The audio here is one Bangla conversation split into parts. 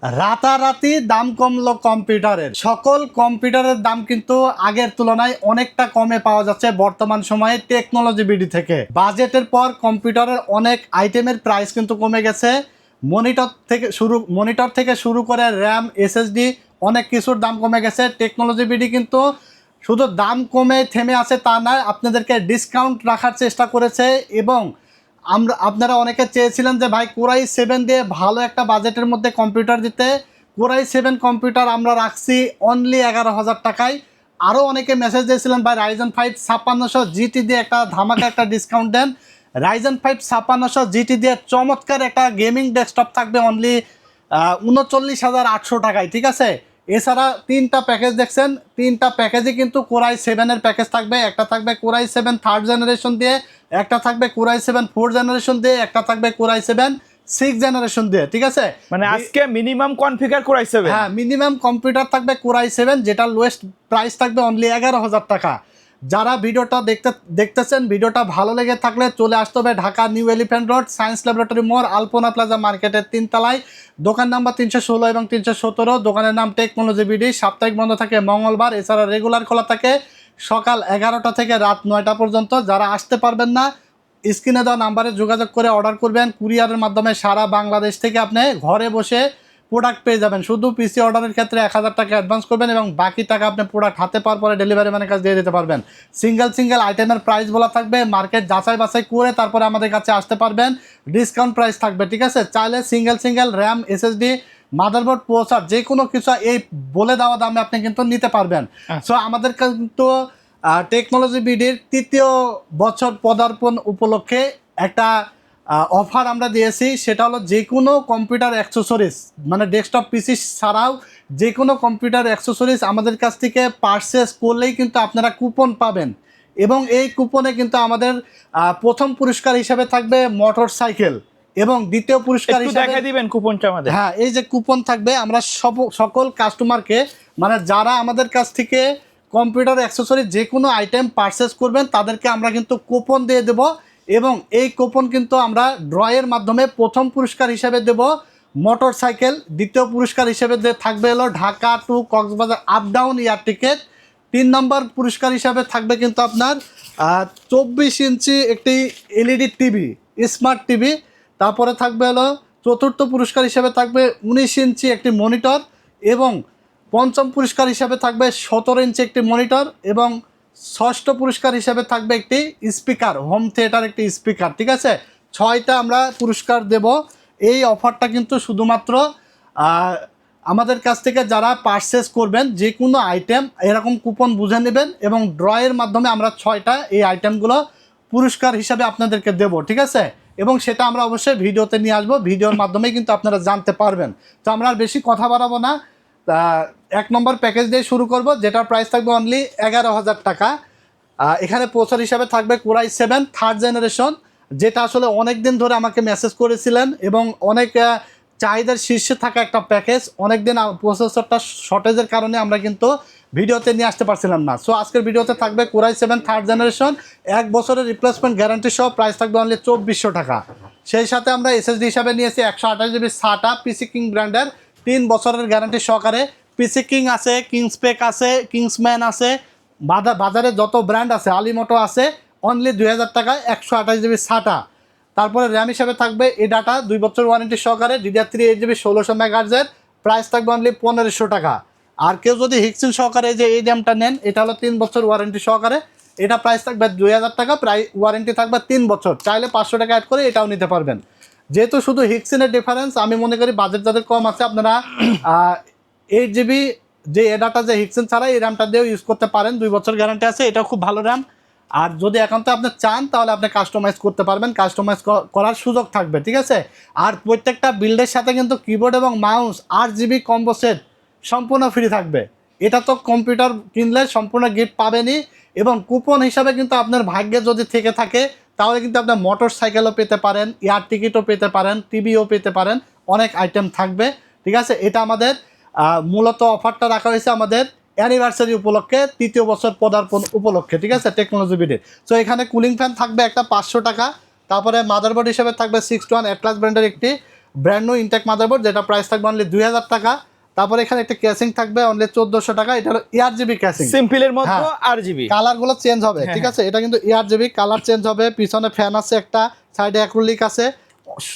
রাতারাতি দাম কমলো কম্পিউটারের। সকল কম্পিউটারের দাম কিন্তু আগের তুলনায় অনেকটা কমে পাওয়া যাচ্ছে বর্তমান সময়ে টেকনোলজি বিডি থেকে। বাজেটের পর কম্পিউটারের অনেক আইটেমের প্রাইস কিন্তু কমে গেছে। মনিটর থেকে শুরু করে র্যাম, এসএসডি অনেক কিছুর দাম কমে গেছে। টেকনোলজি বিডি কিন্তু শুধু দাম কমে থেমে আছে তা নয়, আপনাদেরকে ডিসকাউন্ট রাখার চেষ্টা করেছে। এবং আপনারা অনেকে চেয়েছিলেন যে ভাই কোরাই 7 দিয়ে ভালো একটা বাজেটের মধ্যে কম্পিউটার দিতে। কোরাই 7 কম্পিউটার আমরা রাখছি অনলি 11,000 টাকায়। আরও অনেকে মেসেজ দিয়েছিলেন ভাই রাইজেন 5 5600 জিটি দিয়ে একটা ধামাকা একটা ডিসকাউন্ট দেন। রাইজেন 5 5600 জিটি দিয়ে চমৎকার একটা গেমিং ডেস্কটপ থাকবে অনলি 39,800 টাকায়, ঠিক আছে। এছাড়া তিনটা প্যাকেজ দেখছেন, তিনটা প্যাকেজই কিন্তু কোরাই 7-এর প্যাকেজ থাকবে। একটা থাকবে কোরাই 7 থার্ড জেনারেশন দিয়ে, একটা থাকবে কোরাই 7 4th জেনারেশন দিয়ে, একটা থাকবে কোরাই 7 6th জেনারেশন দিয়ে, ঠিক আছে। মানে আজকে মিনিমাম কনফিগার কোরাই 7। হ্যাঁ, মিনিমাম কম্পিউটার থাকবে কোরাই 7, যেটা লোয়েস্ট প্রাইস থাকবে অনলি 11,000 টাকা। যারা ভিডিওটা দেখতেছেন, ভিডিওটা ভালো লেগে থাকলে চলে আসতে হবে Dhaka new elephant road, science laboratory মোড়, আলপনা প্লাজা মার্কেটের 3 তলায়, দোকান নাম্বার 316 এবং 317। দোকানের নাম টেকনোলজি বিডি। সাপ্তাহিক বন্ধ থাকে মঙ্গলবার, এছাড়া রেগুলার খোলা থাকে সকাল 11টা থেকে রাত 9টা পর্যন্ত। যারা আসতে পারবেন না, স্ক্রিনে দেওয়া নাম্বারে যোগাযোগ করে অর্ডার করবেন। কুরিয়ারের মাধ্যমে সারা বাংলাদেশ থেকে আপনি ঘরে বসে প্রোডাক্ট পেয়ে যাবেন। শুধু পিসি অর্ডারের ক্ষেত্রে 1,000 টাকা অ্যাডভান্স করবেন এবং বাকি টাকা আপনি প্রোডাক্ট হাতে পাওয়ার পরে ডেলিভারি ম্যানের কাছে দিয়ে দিতে পারবেন। সিঙ্গেল আইটেমের প্রাইস বলা থাকবে, মার্কেট যাচাই বাছাই করে তারপরে আমাদের কাছে আসতে পারবেন। ডিসকাউন্ট প্রাইস থাকবে, ঠিক আছে। চাইলে single RAM, SSD, motherboard, processor যে কোনো কিছু এই বলে দেওয়া দামে আপনি কিন্তু নিতে পারবেন। সো আমাদের কিন্তু টেকনোলজি বিডির 3য় বছর পদার্পণ উপলক্ষে একটা অফার আমরা দিয়েছি। সেটা হলো যে কোনো কম্পিউটার অ্যাক্সেসরিজ, মানে ডেস্কটপ পিসি ছাড়াও যে কোনো কম্পিউটার অ্যাক্সেসরিজ আমাদের কাছ থেকে পারচেস করলেই কিন্তু আপনারা কুপন পাবেন। এবং এই কুপনে কিন্তু আমাদের প্রথম পুরস্কার হিসাবে থাকবে মোটর সাইকেল এবং দ্বিতীয় পুরস্কার হিসাবে দেখাই দিবেন কুপনটা আমাদের। হ্যাঁ, এই যে কুপন থাকবে, আমরা সকল কাস্টমারকে, মানে যারা আমাদের কাছ থেকে কম্পিউটার অ্যাক্সেসরি যে কোনো আইটেম পারচেস করবেন তাদেরকে আমরা কিন্তু কুপন দিয়ে দেব। এবং এই কুপন কিন্তু আমরা ড্রয়ের মাধ্যমে প্রথম পুরস্কার হিসেবে দেব মোটর সাইকেল, দ্বিতীয় পুরস্কার হিসেবে থাকবে হলো Dhaka to Cox's Bazar up down air ticket, 3 নম্বর পুরস্কার হিসাবে থাকবে কিন্তু আপনার 24 ইঞ্চি একটি এলইডি টিভি, স্মার্ট টিভি। তারপরে থাকবে হলো চতুর্থ পুরস্কার হিসেবে থাকবে 19 ইঞ্চি একটি মনিটর এবং পঞ্চম পুরস্কার হিসাবে থাকবে 17 ইঞ্চি একটি মনিটর এবং ষষ্ঠ পুরস্কার হিসাবে থাকবে একটি স্পিকার, হোম থিয়েটার একটি স্পিকার, ঠিক আছে। 6টা আমরা পুরস্কার দেব। এই অফারটা কিন্তু শুধুমাত্র আমাদের কাছ থেকে যারা পারচেস করবেন যে কোনো আইটেম এরকম কুপন বুঝে নেবেন এবং ড্রয়ের মাধ্যমে আমরা 6টা এই আইটেমগুলো পুরস্কার হিসাবে আপনাদেরকে দেব, ঠিক আছে। এবং সেটা আমরা অবশ্যই ভিডিওতে নিয়ে আসবো, ভিডিওর মাধ্যমে কিন্তু আপনারা জানতে পারবেন। তো আমরা আর বেশি কথা বাড়াবো না, 1 নম্বর প্যাকেজ দিয়ে শুরু করব, যেটার প্রাইস থাকবে অনলি 11,000 টাকা। এখানে প্রসেসর হিসাবে থাকবে কোরাই 7 থার্ড জেনারেশন, যেটা আসলে অনেক দিন ধরে আমাকে মেসেজ করেছিলেন এবং অনেক চাহিদার শীর্ষে থাকা একটা প্যাকেজ। অনেক দিন প্রসেসরটা শর্টেজের কারণে আমরা কিন্তু ভিডিওতে নিয়ে আসতে পারছিলাম না। সো আজকের ভিডিওতে থাকবে কোরাই 7 থার্ড জেনারেশন, 1 বছরের রিপ্লেসমেন্ট গ্যারান্টি সহ, প্রাইস থাকবে অনলি 2400 টাকা। সেই সাথে আমরা এসএসডি হিসাবে নিয়েছি 128 জিবি SATA পিসি কিং ব্র্যান্ডের 3 বছরের গ্যারান্টি সহকারে। পিসি কিং আছে, কিংসপেক আছে, কিংসম্যান আছে, বাজারে যত ব্র্যান্ড আছে, আলিমোটো আছে, অনলি 2000 টাকায় 128 জিবি SATA। তারপরে র্যাম হিসাবে থাকবে এ ডাটা 2 বছর ওয়ারেন্টি সহকারে, DDR3 8GB 1600 মেগাহার্টজের, প্রাইস থাকবে অনলি 1500 টাকা। আর কেউ যদি হিক্সিন সহকারে যে এই র্যামটা নেন, এটা হলো 3 বছর ওয়ারেন্টি সহকারে, এটা প্রাইস থাকবে 2000 টাকা, প্রায় ওয়ারেন্টি থাকবে 3 বছর। চাইলে 500 টাকা অ্যাড করে এটাও নিতে পারবেন। যেহেতু শুধু হিক্সিনের ডিফারেন্স, আমি মনে করি বাজেট যাদের কম আছে আপনারা 8GB যে এডাটা যে হিক্সিন ছাড়া এই র্যামটা দিয়েও ইউজ করতে পারেন, 2 বছর গ্যারান্টি আছে, এটাও খুব ভালো র্যাম। আর যদি একান্ত আপনি চান তাহলে আপনি কাস্টমাইজ করতে পারবেন, কাস্টমাইজ করার সুযোগ থাকবে, ঠিক আছে। আর প্রত্যেকটা বিল্ডের সাথে কিন্তু কিবোর্ড এবং মাউস 8GB কম্বো সেট সম্পূর্ণ ফ্রি থাকবে। এটা তো কম্পিউটার কিনলে সম্পূর্ণ গিফট পাবেনই। এবং কুপন হিসাবে কিন্তু আপনার ভাগ্যে যদি থেকে থাকে তাহলে কিন্তু আপনার মোটর সাইকেলও পেতে পারেন, এয়ার টিকিটও পেতে পারেন, টিভিও পেতে পারেন, অনেক আইটেম থাকবে, ঠিক আছে। এটা আমাদের মূলত অফারটা রাখা হয়েছে আমাদের অ্যানিভার্সারি উপলক্ষে, 3য় বছর পদার্পণ উপলক্ষে, ঠিক আছে, টেকনোলজি বিডির। সো এখানে কুলিং ফ্যান থাকবে একটা 500 টাকা। তারপরে মাদারবোর্ড হিসেবে থাকবে 6 to 1 অ্যাটলাস ব্র্যান্ডের একটি ব্র্যান্ড নিউ ইনটেক মাদারবোর্ড, যেটা প্রাইস থাকবে অনলি 2000 টাকা। তারপর এখানে একটা ক্যাসিং থাকবে অনলি 1400 টাকা, এটা হলো ARGB ক্যাসিং, সিম্পলের মধ্যে হ্যাঁ। RGB কালার গুলো চেঞ্জ হবে, ঠিক হ্যাঁ। আছে, এটা কিন্তু ARGB কালার চেঞ্জ হবে। পিছনে ফ্যান আছে একটা, সাইডে অ্যাক্রিলিক আছে,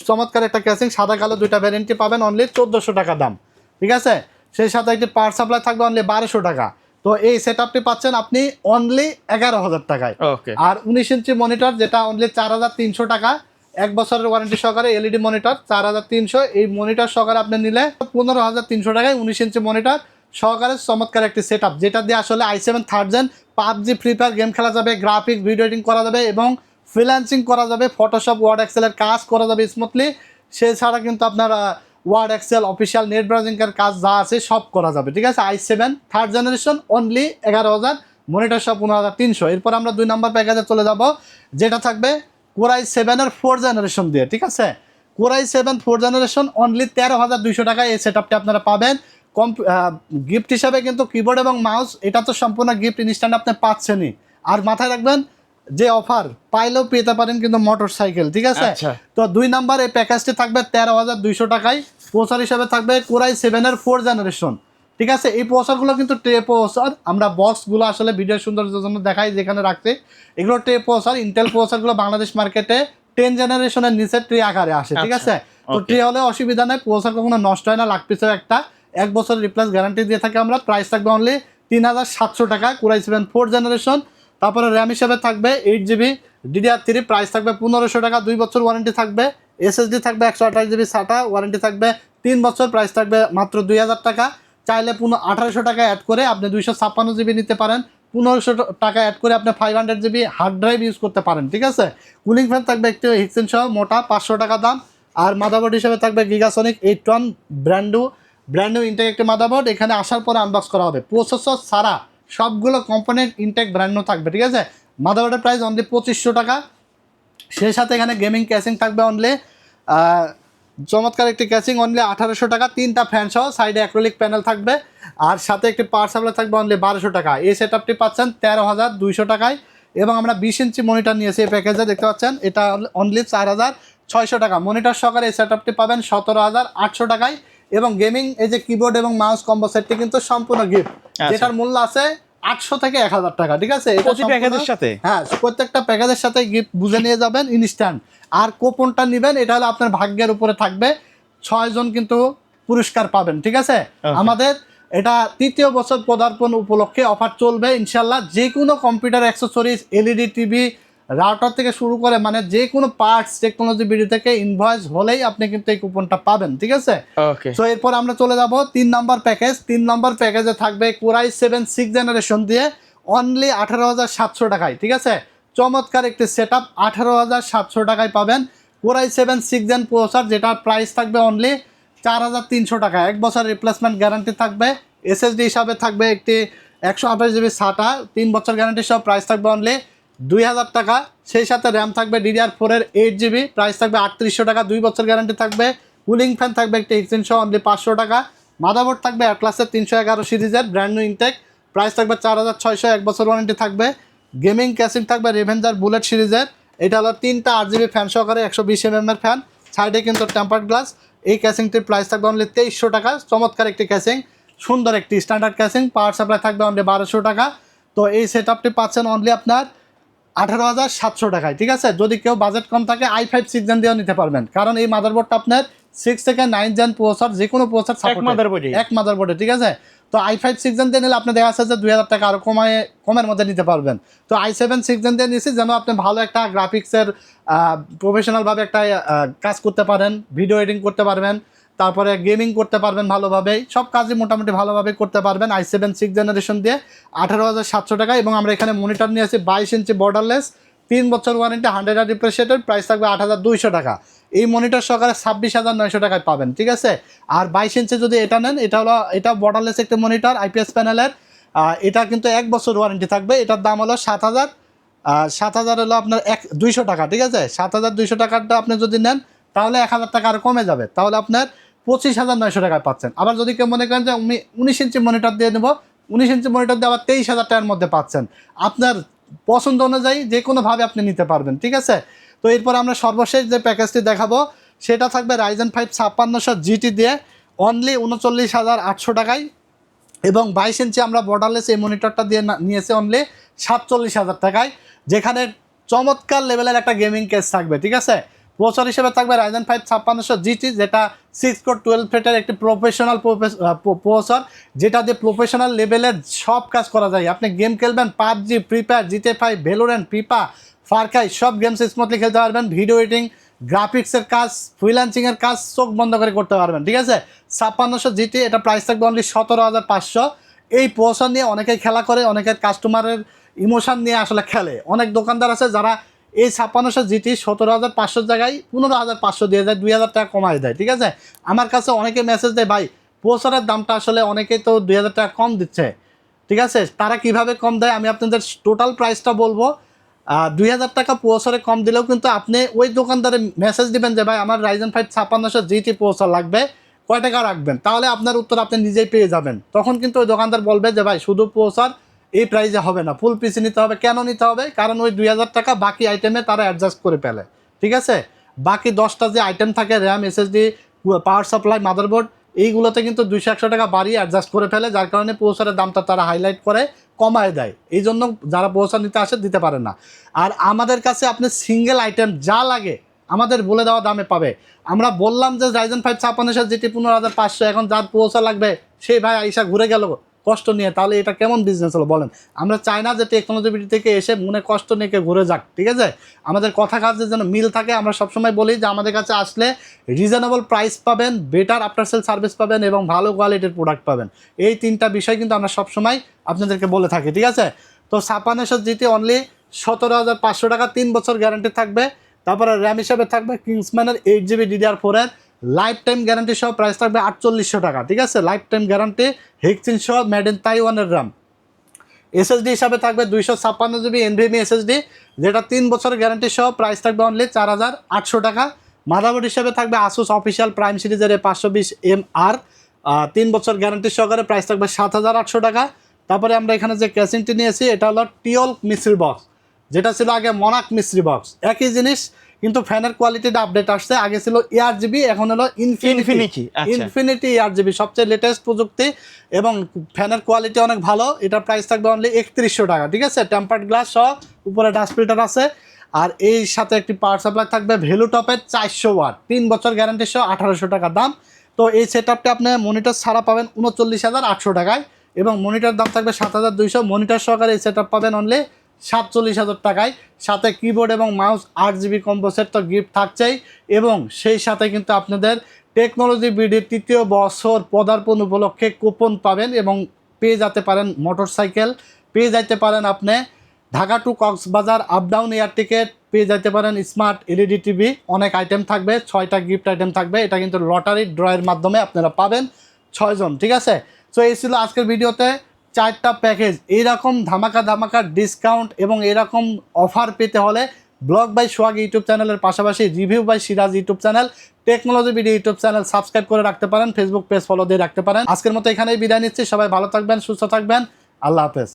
চমৎকার একটা ক্যাসিং, সাদা কালো দুইটা ভ্যারিয়েন্টে পাবেন অনলি 1400 টাকা দাম, ঠিক আছে। সেই সাথে একটি পাওয়ার সাপ্লাই থাকবে অনলি 1200 টাকা। তো এই সেটআপটি পাচ্ছেন আপনি অনলি 11000 টাকায়। ওকে। আর 19 ইঞ্চি মনিটর যেটা অনলি 4300 টাকা, 1 বছরের ওয়ারেন্টি সহকারে এলইডি মনিটর 4300, এই মনিটর সহকারে আপনি নিলে 15300 টাকায় 19 ইঞ্চি মনিটর সহকারে চমৎকার একটি সেটআপ, যেটা দিয়ে আসলে i7 third gen PUBG free fire game খেলা যাবে, গ্রাফিক্স ভিডিও এডিটিং করা যাবে এবং ফ্রিল্যান্সিং করা যাবে, ফটোশপ ওয়ার্ড এক্সেলের কাজ করা যাবে স্মুথলি। সেছাড়া কিন্তু আপনার ওয়ার্ড এক্সেল অফিসিয়াল নেট ব্রাউজিংয়ের কাজ যা আছে সব করা যাবে, ঠিক আছে। i7 third generation only 11000, monitor সব 15300। এরপর আমরা 2 নম্বর প্যাকেজে চলে যাব, যেটা থাকবে Core i7 এর 4th জেনারেশন দিয়ে, ঠিক আছে। Core i7 4th generation only 13200 টাকায় এই সেটআপটি আপনারা পাবেন। গিফট হিসাবে কিন্তু কিবোর্ড এবং মাউস, এটা তো সম্পূর্ণ গিফট ইনস্ট্যান্ট আপনি পাচ্ছেনই। আর মাথায় রাখবেন যে অফার পাইলেও পেতে পারেন কিন্তু মোটর সাইকেল, ঠিক আছে। আচ্ছা। তো 2 নাম্বার এই প্যাকেজটি থাকবে 13200 টাকায়। প্রসেসর হিসাবে থাকবে Core i7 এর 4th জেনারেশন, ঠিক আছে। এই প্রসেসরগুলো কিন্তু ট্রে প্রসেসর, আমরা বক্সগুলো আসলে ভিডিও সৌন্দর্যের জন্য দেখাই যেখানে রাখতে, এগুলো ট্রে প্রসেসর। ইন্টেল প্রসেসরগুলো বাংলাদেশ মার্কেটে 10 জেনারেশনের নিচে ট্রে আকারে আসে, ঠিক আছে। তো ট্রে হলে অসুবিধা নেই, প্রসেসর কখনো নষ্ট হয় না, লাখ পিছু একটা 1 বছর রিপ্লেস গ্যারান্টি দিয়ে থাকে আমরা। প্রাইস থাকবে অনলি 3700 টাকা Core i7 4th জেনারেশন। তারপরে র্যাম হিসাবে থাকবে 8GB DDR3, প্রাইস থাকবে 1500 টাকা, 2 বছর ওয়ারেন্টি থাকবে। SSD থাকবে 128GB SATA, ওয়ারেন্টি থাকবে 3 বছর, প্রাইস থাকবে মাত্র 2000 টাকা। চাইলে 1800 টাকা অ্যাড করে আপনি 256GB নিতে পারেন, 1500 টাকা অ্যাড করে আপনি 500GB হার্ড ড্রাইভ ইউজ করতে পারেন, ঠিক আছে। কুলিং ফ্যান থাকবে একটি হিক্সেন সহ মোটা 500 টাকা দাম। আর মাদারবোর্ড হিসেবে থাকবে গিগাসনিক 8 ব্র্যান্ড নিউ ইনটেক একটি মাদারবোর্ড, এখানে আসার পরে আনবক্স করা হবে। প্রসেসর ছাড়া সবগুলো কম্পোনেন্ট ইনটেক ব্র্যান্ড নিউ থাকবে, ঠিক আছে। মাদারবোর্ডের প্রাইস অনলি 2500 টাকা। সেই সাথে এখানে গেমিং ক্যাসিং থাকবে অনলি চমৎকার একটি ক্যাসিং অনলি 1800 টাকা, 3টা ফ্যান সহ, সাইডে অ্যাক্রিলিক প্যানেল থাকবে, আর সাথে একটি পাওয়ার সাপ্লাই থাকবে অনলি 1200 টাকা। এই সেটআপটি পাচ্ছেন 13200 টাকায়। এবং আমরা 20 ইঞ্চি মনিটর নিয়েছি এই প্যাকেজে, দেখতে পাচ্ছেন এটা অনলি 4600 টাকা। মনিটর সহকারে এই সেটআপটি পাবেন 17800 টাকায়। এবং গেমিং এই যে কিবোর্ড এবং মাউস কম্বো সেটটি কিন্তু সম্পূর্ণ গিফট, যেটার মূল্য আছে 800 থেকে 1000 টাকা, ঠিক আছে। এটা প্রতি প্যাকেজের সাথে, হ্যাঁ, প্রত্যেকটা প্যাকেজের সাথে গিফট বুঝে নিয়ে যাবেন ইনস্ট্যান্ট। আর কুপনটা নেবেন, এটা হলো আপনার ভাগ্যের উপরে থাকবে, 6 জন কিন্তু পুরস্কার পাবেন, ঠিক আছে। আমাদের এটা 3য় বছর পদার্পণ উপলক্ষে অফার চলবে ইনশাল্লাহ। যে কোনো computer accessories, LED TV, router থেকে শুরু করে মানে যে কোনো পার্টস টেকনোলজি ভিডিও থেকে ইনভয়েস হলেই আপনি কিন্তু এই কুপনটা পাবেন, ঠিক আছে। ওকে। তো এরপর আমরা চলে যাব 3 নম্বর প্যাকেজ। 3 নম্বর প্যাকেজে থাকবে Core i7 6th জেনারেশন দিয়ে অনলি 18700 টাকায়, ঠিক আছে। চমৎকার একটি সেটআপ 18700 টাকায় পাবেন। Core i7 6th gen processor, যেটার প্রাইস থাকবে অনলি 4300 টাকা, 1 বছর রিপ্লেসমেন্ট গ্যারান্টি থাকবে। SSD হিসাবে থাকবে একটি 128GB SATA, 3 বছর গ্যারান্টি সহ, প্রাইস থাকবে অনলি 2000 টাকা। সেই সাথে র্যাম থাকবে DDR4 এর 8GB, প্রাইস থাকবে 3800 টাকা, 2 বছর গ্যারান্টি থাকবে। কুলিং ফ্যান থাকবে একটি হিক্সেন সহ অনলি 500 টাকা। মাদারবোর্ড থাকবে অ্যাটলাসের 311 সিরিজের ব্র্যান্ড নিউ ইনটেক, প্রাইস থাকবে 4600, 1 বছর ওয়ারেন্টি থাকবে। গেমিং ক্যাসিং থাকবে রেভেঞ্জার বুলেট সিরিজের, এটা হলো 3টা 8GB ফ্যান সহকারে 120mm এর ফ্যান, সাইডে কিন্তু টেম্পার্ড গ্লাস। এই ক্যাসিংটির প্রাইস থাকবে অনলি 2300 টাকা। চমৎকার একটি ক্যাসিং, সুন্দর একটি স্ট্যান্ডার্ড ক্যাসিং। পাওয়ার সাপ্লাই থাকবে অনলি 1200 টাকা। তো এই সেটআপটি পাচ্ছেন অনলি আপনার 18700 টাকায়, ঠিক আছে। যদি কেউ বাজেট কম থাকে i5 6 জেন দিয়েও নিতে পারবেন, কারণ এই মাদারবোর্ডটা আপনার 6 থেকে 9 জেন প্রসেসর, যে কোনো প্রসেসর সাপোর্ট এক মাদারবোর্ডে, ঠিক আছে। তো i5 6 জেন দিয়ে নিলে আপনি দেখা যাচ্ছে যে 2000 টাকা আরও কমের মধ্যে নিতে পারবেন। তো i7 6 জেন দিয়ে নিয়েছি যেন আপনি ভালো একটা গ্রাফিক্সের প্রফেশনালভাবে একটা কাজ করতে পারেন, ভিডিও এডিটিং করতে পারবেন, তারপরে গেমিং করতে পারবেন ভালোভাবে, সব কাজই মোটামুটি ভালোভাবে করতে পারবেন i7 6 জেনারেশন দিয়ে 18700 টাকা। এবং আমরা এখানে মনিটর নিয়েছি 22 ইঞ্চি বর্ডারলেস, 3 বছর ওয়ারেন্টি, 100 রিফ্রেশ, প্রাইস থাকবে 8200 টাকা। এই মনিটর সহকারে 26900 টাকায় পাবেন, ঠিক আছে। আর 22 ইঞ্চি যদি এটা নেন, এটা বর্ডারলেস একটি মনিটর IPS প্যানেলের, এটা কিন্তু 1 বছর ওয়ারেন্টি থাকবে। এটার দাম হলো 7000 হলো আপনার 200 টাকা, ঠিক আছে। 7200 টাকাটা আপনি যদি নেন তাহলে 1000 টাকা আর কমে যাবে, তাহলে আপনার 25900 টাকায় পাচ্ছেন। আবার যদি কেউ মনে করেন যে 19 ইঞ্চি মনিটর দিয়ে নেবো, 19 ইঞ্চি মনিটর দিয়ে আবার 23000 টাকার মধ্যে পাচ্ছেন। আপনার পছন্দ অনুযায়ী যে কোনোভাবে আপনি নিতে পারবেন, ঠিক আছে। তো এরপর আমরা সর্বশেষ যে প্যাকেজটি দেখাবো সেটা থাকবে রাইজেন 5 5600 জিটি দিয়ে অনলি 39,800 টাকায়, এবং 22 ইঞ্চি আমরা বর্ডারলেস এই মনিটরটা দিয়ে নিয়েছি অনলি 47,000 টাকায়, যেখানে চমৎকার লেভেলের একটা গেমিং কেস থাকবে। ঠিক আছে, প্রসেসর হিসেবে থাকবে রাইজেন 5 5600 জিটি, যেটা 6 কোর 12 থ্রেডের একটি প্রফেশনাল প্রসেসর, যেটা দিয়ে প্রফেশনাল লেভেলের সব কাজ করা যায়। আপনি গেম খেলবেন, PUBG, free Fire, GTA 5, Valorant, FIFA, Far Cry, সব গেমস স্মুথলি খেলতে পারবেন। ভিডিও এডিটিং, গ্রাফিক্সের কাজ, ফ্রিল্যান্সিংয়ের কাজ চোখ বন্ধ করে করতে পারবেন। ঠিক আছে, 5600 জিটি, এটা প্রাইস থাকবে অনলি 17,500। এই প্রসেসর নিয়ে অনেকেই খেলা করে, অনেকের কাস্টমারের ইমোশন নিয়ে আসলে খেলে। অনেক দোকানদার আছে যারা এই 5600 জিটি 17,500 জায়গায় 15,500 দিয়ে যায়, 2,000 টাকা কমায় দেয়। ঠিক আছে, আমার কাছে অনেকে মেসেজ দেয়, ভাই প্রসেসরের দামটা আসলে অনেকেই তো 2,000 টাকা কম দিচ্ছে। ঠিক আছে, তারা কিভাবে কম দেয় আমি আপনাদের টোটাল প্রাইসটা বলবো। 2,000 টাকা প্রসেসরে কম দিলেও কিন্তু আপনি ওই দোকানদারে মেসেজ দিবেন যে ভাই আমার রাইজেন 5 5600 জিটি প্রসেসর লাগবে, কয় টাকা রাখবেন, তাহলে আপনার উত্তর আপনি নিজেই পেয়ে যাবেন। তখন কিন্তু ওই দোকানদার বলবে যে ভাই শুধু প্রসেসর এই প্রাইসে হবে না, ফুল পিসি নিতে হবে। কেন নিতে হবে? কারণ ওই 2,000 টাকা বাকি আইটেমে তারা অ্যাডজাস্ট করে ফেলে। ঠিক আছে, বাকি 10টা যে আইটেম থাকে, RAM, SSD, power supply, motherboard, এইগুলোতে কিন্তু 200-100 টাকা বাড়িয়ে অ্যাডজাস্ট করে ফেলে, যার কারণে প্রসেসরের দামটা তারা হাইলাইট করে কমায় দেয়। এই জন্য যারা প্রসেসর নিতে আসে দিতে পারে না। আর আমাদের কাছে আপনি সিঙ্গেল আইটেম যা লাগে আমাদের বলে দেওয়া দামে পাবে। আমরা বললাম যে রাইজেন 5 5600 জিটি 15,500, এখন যার প্রসেসর লাগবে সেই ভাই আইসা ঘুরে গেল কষ্ট নিয়ে, তাহলে এটা কেমন বিজনেস হলো বলেন? আমরা চাই না যে টেকনোলজি বিডি থেকে এসে মনে কষ্ট নিয়ে কেউ ঘুরে যাক। ঠিক আছে, আমাদের কথা কাজের যেন মিল থাকে। আমরা সবসময় বলি যে আমাদের কাছে আসলে রিজনেবল প্রাইস পাবেন, বেটার আফটার সেল সার্ভিস পাবেন এবং ভালো কোয়ালিটির প্রোডাক্ট পাবেন। এই তিনটা বিষয় কিন্তু আমরা সবসময় আপনাদেরকে বলে থাকি। ঠিক আছে, তো 5600 জিটি অনলি 17,500 টাকা, 3 বছর গ্যারান্টি থাকবে। তারপরে র্যাম হিসাবে থাকবে কিংসম্যানের 8GB DDR4 এর লাইফ টাইম গ্যারান্টি সহ প্রাইস থাকবে 4800 টাকা। ঠিক আছে, লাইফ টাইম গ্যারান্টি, হেক্সিন সহ, মেড ইন তাইওয়ানের র্যাম। এসএসডি হিসাবে থাকবে 256GB NVMe এসএসডি, যেটা 3 বছরের গ্যারান্টি সহ প্রাইস থাকবে অনলি 4,800 টাকা। মাদারবোর্ড হিসাবে থাকবে আসুস অফিসিয়াল প্রাইম সিরিজের 520MR, 3 বছর গ্যারান্টি সহকারে প্রাইস থাকবে 7,800 টাকা। তারপরে আমরা এখানে যে ক্যাসিংটি নিয়েছি এটা হলো টিওল মিস্ত্রি বক্স, যেটা ছিল আগে মনাক মিস্ত্রি বক্স, একই জিনিস কিন্তু ফ্যানের কোয়ালিটিটা আপডেট আসছে। আগে ছিল ARGB, এখন হলো ইনফিনিটি ARGB, সবচেয়ে লেটেস্ট প্রযুক্তি এবং ফ্যানের কোয়ালিটি অনেক ভালো। এটা প্রাইস থাকবে অনলি 3100 টাকা। ঠিক আছে, টেম্পার্ড গ্লাস সহ, উপরে ডাস্ট ফিল্টার আছে, আর এই সাথে একটি পাওয়ার সাপ্লাই থাকবে ভ্যালুটপের 400 ওয়াট, 3 বছর গ্যারান্টি সহ 1800 টাকা দাম। তো এই সেটআপটা আপনি মনিটর ছাড়া পাবেন 39,800 টাকায়, এবং মনিটর দাম থাকবে 7,200। মনিটর সহকারে এই সেটআপ পাবেন অনলি 47,000 টাকায়। সাথে কিবোর্ড এবং মাউস 8GB কম্বো সেট তো গিফট থাকছেই, এবং সেই সাথে কিন্তু আপনাদের টেকনোলজি বিডির 3য় বছর পদার্পণ উপলক্ষে কুপন পাবেন, এবং পেয়ে যেতে পারেন মোটরসাইকেল, পেয়ে যাইতে পারেন আপনি Dhaka to Cox's Bazar up down air ticket, পেয়ে যেতে পারেন স্মার্ট LED টিভি, অনেক আইটেম থাকবে, 6টা গিফট আইটেম থাকবে। এটা কিন্তু লটারি ড্রয়ের মাধ্যমে আপনারা পাবেন 6 জন। ঠিক আছে, তো এই ছিল আজকের ভিডিওতে 4টা প্যাকেজ। এইরকম ধামাকা ডিসকাউন্ট এবং এরকম অফার পেতে হলে ব্লগ বাই সোহাগ ইউটিউব চ্যানেলের পাশাপাশি review by Siraj YouTube channel, technology BD YouTube channel subscribe করে রাখতে পারেন, ফেসবুক পেজ ফলো দিয়ে রাখতে পারেন। আজকের মতো এখানেই বিদায় নিচ্ছি। সবাই ভালো থাকবেন, সুস্থ থাকবেন, আল্লাহ হাফেজ।